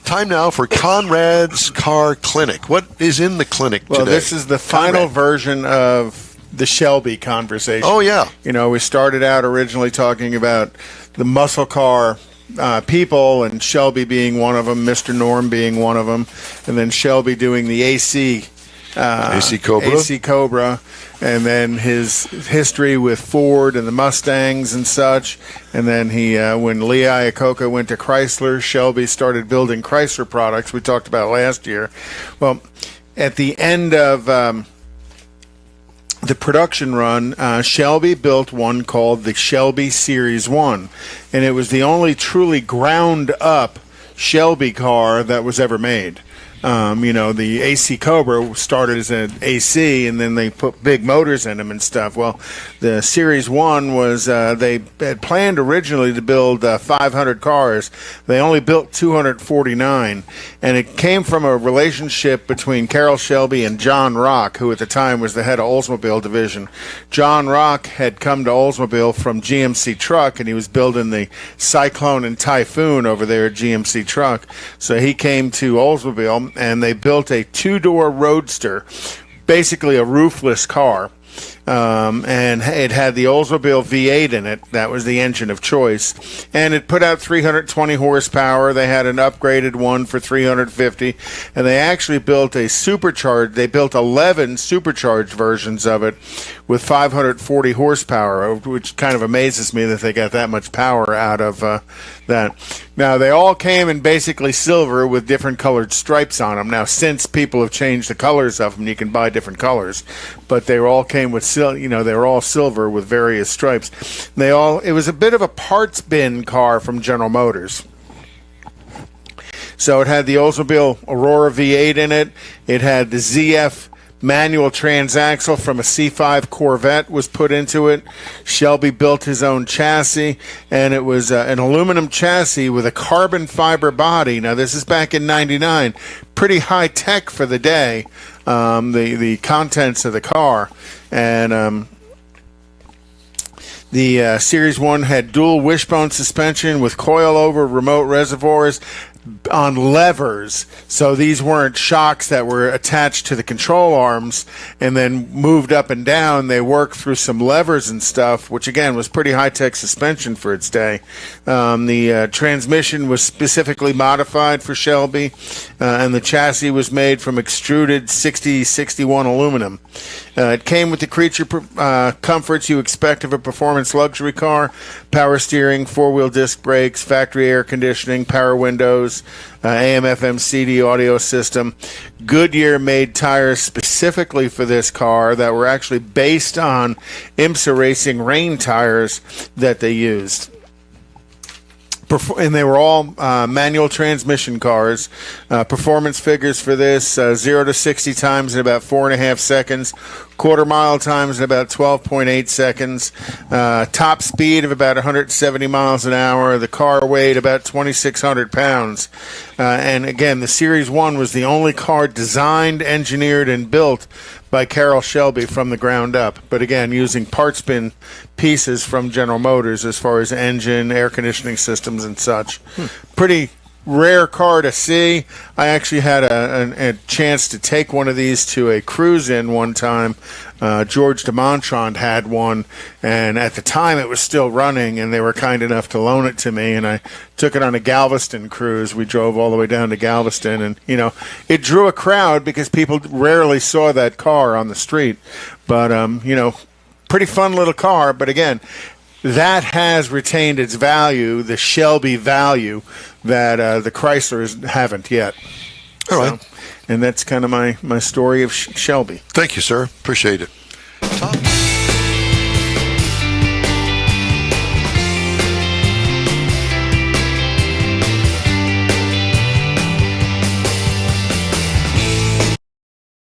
Time now for Konrad's Car Clinic. What is in the clinic today? Well, this is the final version of the Shelby conversation. Oh, yeah. You know, we started out originally talking about the muscle car people, and Shelby being one of them, Mr. Norm being one of them, and then Shelby doing the AC Cobra, and then his history with Ford and the Mustangs and such. And then he, when Lee Iacocca went to Chrysler, Shelby started building Chrysler products we talked about last year. Well, at the end of the production run, Shelby built one called the Shelby Series 1, and it was the only truly ground-up Shelby car that was ever made. You know, the AC Cobra started as an AC, and then they put big motors in them and stuff. Well, the Series 1 was, they had planned originally to build 500 cars. They only built 249, and it came from a relationship between Carroll Shelby and John Rock, who at the time was the head of Oldsmobile division. John Rock had come to Oldsmobile from GMC Truck, and he was building the Cyclone and Typhoon over there at GMC Truck. So he came to Oldsmobile, and they built a two-door Roadster, basically a roofless car, and it had the Oldsmobile V8 in it. That was the engine of choice, and it put out 320 horsepower. They had an upgraded one for 350, and they actually built a supercharged. They built 11 supercharged versions of it with 540 horsepower, which kind of amazes me that they got that much power out of that. Now, they all came in basically silver with different colored stripes on them. Now, since people have changed the colors of them, you can buy different colors, but they all came with, you know, they were all silver with various stripes. It was a bit of a parts bin car from General Motors. So it had the Oldsmobile Aurora V8 in it. It had the ZF manual transaxle from a C5 Corvette was put into it. Shelby built his own chassis, and it was an aluminum chassis with a carbon fiber body. Now, this is back in '99. Pretty high tech for the day, the contents of the car. And the Series 1 had dual wishbone suspension with coil-over remote reservoirs on levers, so these weren't shocks that were attached to the control arms and then moved up and down. They worked through some levers and stuff, which again was pretty high-tech suspension for its day. The transmission was specifically modified for Shelby, and the chassis was made from extruded 6061 aluminum. It came with the creature comforts you expect of a performance luxury car: power steering, four-wheel disc brakes, factory air conditioning, power windows, AM, FM, CD audio system. Goodyear made tires specifically for this car that were actually based on IMSA Racing rain tires that they used. And they were all manual transmission cars. Performance figures for this: 0 to 60 times in about 4.5 seconds, quarter-mile times in about 12.8 seconds, top speed of about 170 miles an hour. The car weighed about 2,600 pounds. And again, the Series 1 was the only car designed, engineered, and built by Carroll Shelby from the ground up, but again, using parts bin pieces from General Motors as far as engine, air conditioning systems, and such. Pretty rare car to see. I actually had a chance to take one of these to a cruise-in one time. George de Montrond had one, and at the time it was still running, and they were kind enough to loan it to me, and I took it on a Galveston cruise. We drove all the way down to Galveston, and, you know, it drew a crowd because people rarely saw that car on the street. But, you know, pretty fun little car, but again, that has retained its value, the Shelby value, that the Chryslers haven't yet. All right. And that's kind of my story of Shelby. Thank you, sir. Appreciate it. Tom?